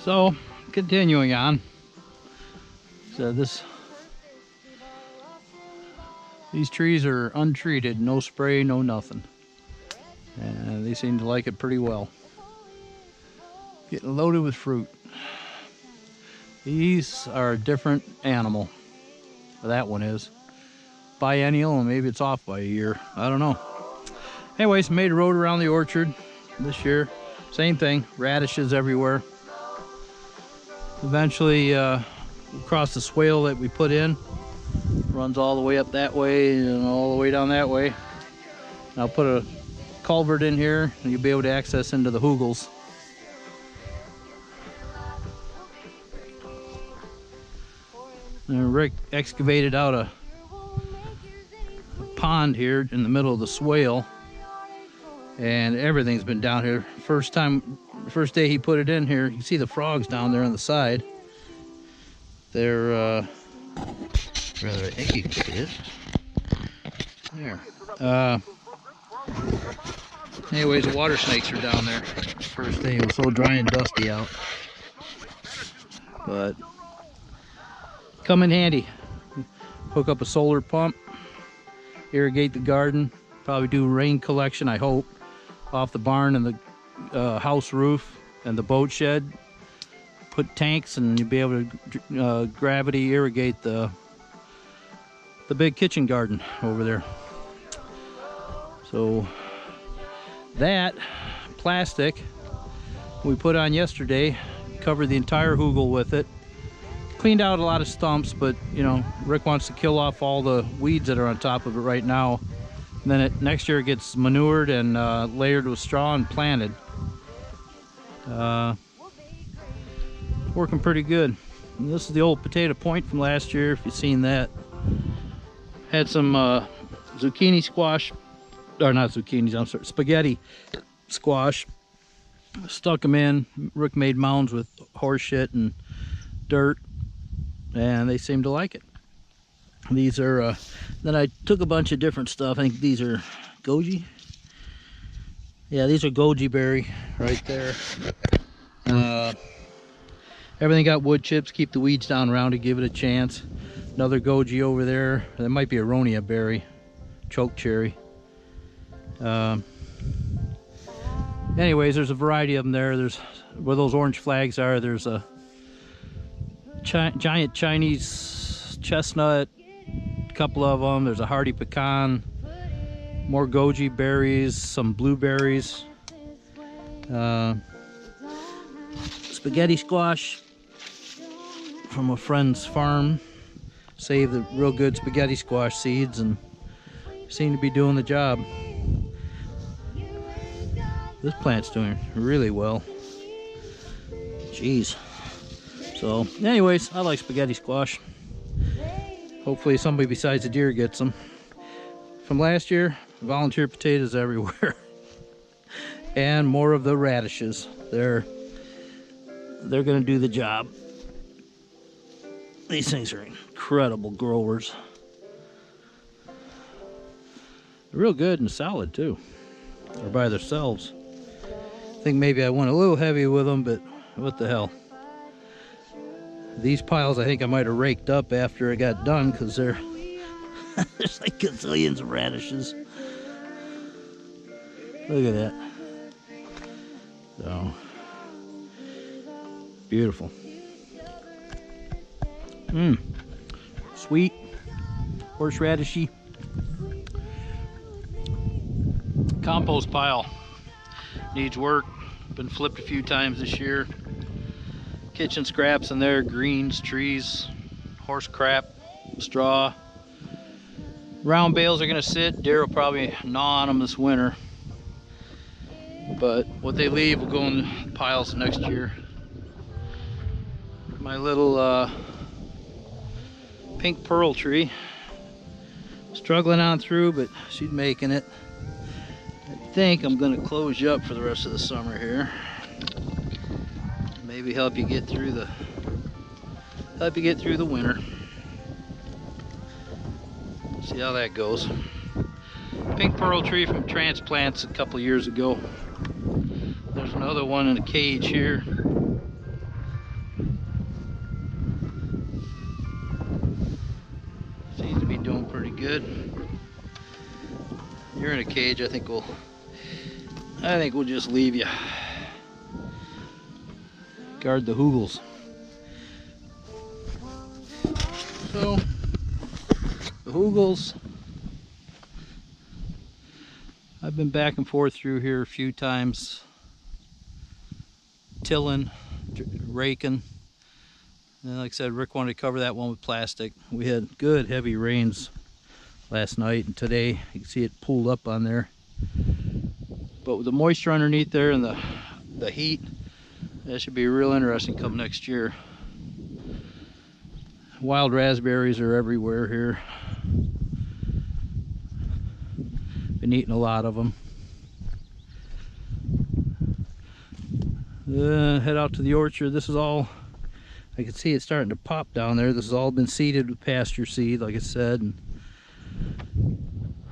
So, continuing on. So these trees are untreated, no spray, no nothing. And they seem to like it pretty well. Getting loaded with fruit. These are a different animal. That one is. Biennial, and maybe it's off by a year. I don't know. Anyways, made a road around the orchard this year. Same thing, radishes everywhere. Eventually, across the swale that we put in, runs all the way up that way and all the way down that way. And I'll put a culvert in here and you'll be able to access into the hoogles. And Rick excavated out a pond here in the middle of the swale, and everything's been down here. First day he put it in here, you can see the frogs down there on the side. They're rather, I think you can see it. There. Anyways, the water snakes are down there. First day it was so dry and dusty out, but come in handy. Hook up a solar pump, irrigate the garden, probably do rain collection, I hope, off the barn and the house roof and the boat shed. Put tanks and you'll be able to gravity irrigate the big kitchen garden over there. So that plastic we put on yesterday, covered the entire hoogle with it. Cleaned out a lot of stumps, but you know, Rick wants to kill off all the weeds that are on top of it right now. And then next year it gets manured and layered with straw and planted. Working pretty good. And this is the old potato point from last year, if you've seen that. Had some zucchini squash, or not zucchinis, I'm sorry, spaghetti squash. Stuck them in. Rick made mounds with horse shit and dirt, and they seem to like it. These are, then I took a bunch of different stuff. I think these are goji. Yeah, these are goji berry right there. Everything got wood chips, keep the weeds down around to give it a chance. Another goji over there. That might be aronia berry, choke cherry. Anyways, there's a variety of them there. There's where those orange flags are. There's a giant Chinese chestnut, a couple of them. There's a hardy pecan, more goji berries, some blueberries, spaghetti squash from a friend's farm. Saved the real good spaghetti squash seeds and seem to be doing the job. This plant's doing really well. Jeez. So anyways, I like spaghetti squash. Hopefully somebody besides the deer gets them. From last year, volunteer potatoes everywhere. And more of the radishes. They're gonna do the job. These things are incredible growers. They're real good and solid too, or by themselves. I think maybe I went a little heavy with them, but what the hell. These piles I think I might have raked up after I got done, because they're there's like gazillions of radishes. Look at that. So beautiful. Sweet, horseradishy. Compost pile needs work. Been flipped a few times this year. Kitchen scraps in there, greens, trees, horse crap, straw. Round bales are gonna sit. Deer will probably gnaw on them this winter, but what they leave will go in the piles next year. My little pink pearl tree, struggling on through, but she's making it. I think I'm gonna close you up for the rest of the summer here. Maybe help you get through the winter. See how that goes. Pink pearl tree from transplants a couple years ago. There's another one in a cage here. good. You're in a cage. I think we'll just leave you. Guard the hoogles. So the hoogles, I've been back and forth through here a few times, tilling, raking. And like I said, Rick wanted to cover that one with plastic. We had good heavy rains last night, and today you can see it pooled up on there. But with the moisture underneath there and the heat, that should be real interesting come next year. Wild raspberries are everywhere here. Been eating a lot of them. Head out to the orchard. This is all, I can see it starting to pop down there. This has all been seeded with pasture seed, like I said. And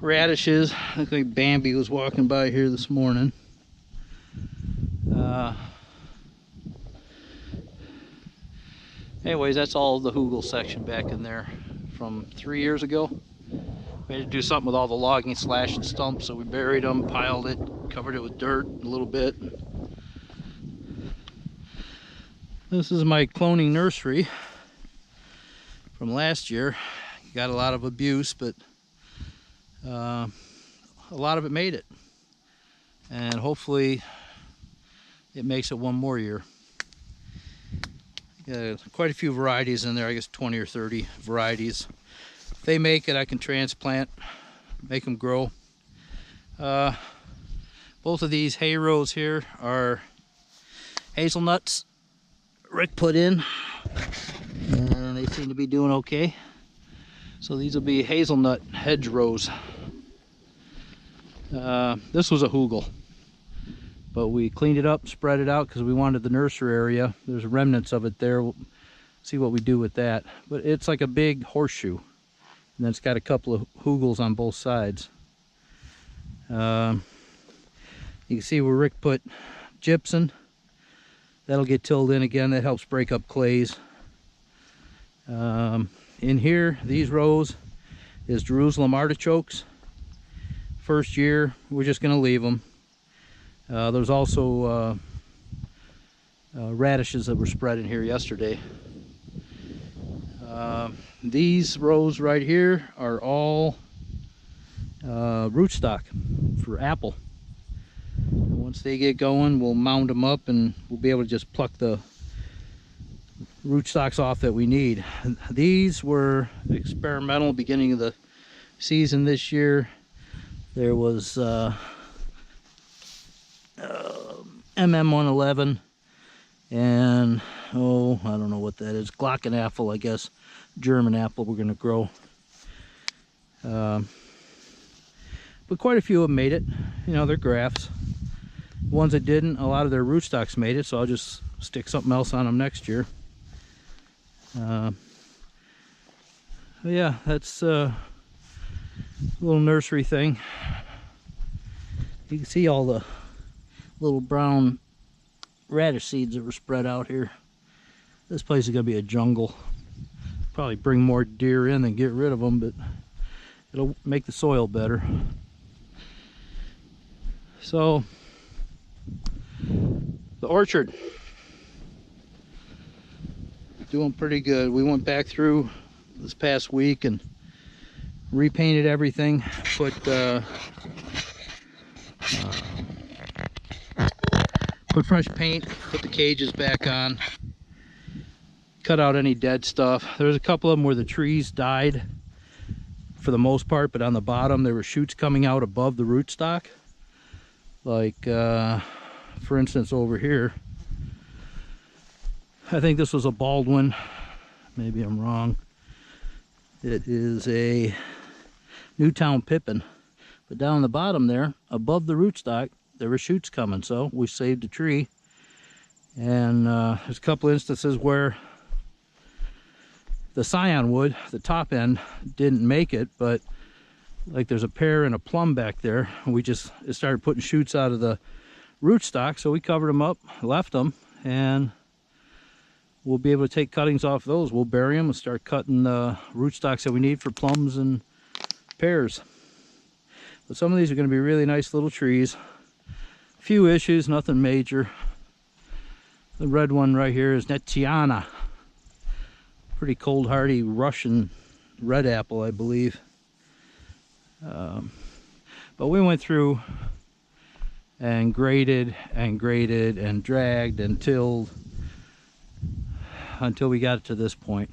radishes. Look like Bambi was walking by here this morning. Anyways, that's all the hoogle section back in there from 3 years ago. We had to do something with all the logging, slashing stumps, so we buried them, piled it, covered it with dirt a little bit. This is my cloning nursery from last year. Got a lot of abuse, but a lot of it made it. And hopefully it makes it one more year. Quite a few varieties in there, I guess 20 or 30 varieties. If they make it, I can transplant, make them grow. Both of these hay rows here are hazelnuts Rick put in, and they seem to be doing okay. So these will be hazelnut hedgerows. This was a hoogle, but we cleaned it up, spread it out because we wanted the nursery area. There's remnants of it there. We'll see what we do with that. But it's like a big horseshoe, and then it's got a couple of hoogles on both sides. You can see where Rick put gypsum. That'll get tilled in again. That helps break up clays. In here, these rows is Jerusalem artichokes. First year, we're just going to leave them. There's also radishes that were spread in here yesterday. These rows right here are all rootstock for apple. Once they get going, we'll mound them up and we'll be able to just pluck the rootstocks off that we need. These were experimental beginning of the season this year. There was MM111 and I don't know what that is, Glockenapfel, I guess, German apple we're going to grow. But quite a few of them made it. You know, they're grafts. The ones that didn't, a lot of their rootstocks made it, so I'll just stick something else on them next year. Yeah, that's a little nursery thing. You can see all the little brown radish seeds that were spread out here. This place is going to be a jungle. Probably bring more deer in than get rid of them, but it'll make the soil better. So, the orchard, doing pretty good. We went back through this past week and repainted everything, put fresh paint, put the cages back on, cut out any dead stuff. There's a couple of them where the trees died for the most part, but on the bottom there were shoots coming out above the rootstock. Like for instance over here, I think this was a Baldwin, maybe I'm wrong. It is a Newtown Pippin, but down the bottom there above the rootstock there were shoots coming, so we saved the tree. And there's a couple instances where the scion wood, the top end, didn't make it, but like there's a pear and a plum back there, and it started putting shoots out of the rootstock, so we covered them up, left them, and we'll be able to take cuttings off those. We'll bury them and start cutting the rootstocks that we need for plums and pears. But some of these are going to be really nice little trees. Few issues, nothing major. The red one right here is Netiana. Pretty cold hardy Russian red apple, I believe. But we went through and graded and graded and dragged and tilled until we got to this point.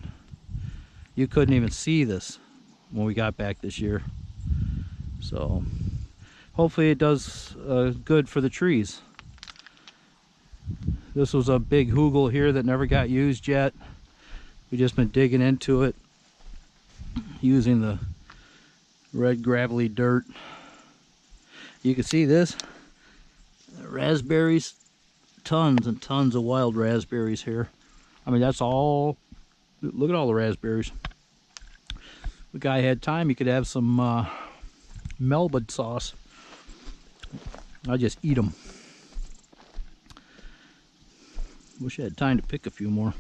You couldn't even see this when we got back this year. So hopefully it does good for the trees. This was a big hugel here that never got used yet. We just been digging into it using the red gravelly dirt. You can see this, raspberries, tons and tons of wild raspberries here. I mean, that's all, look at all the raspberries. If the guy had time, he could have some Melba sauce. I just eat them. Wish I had time to pick a few more.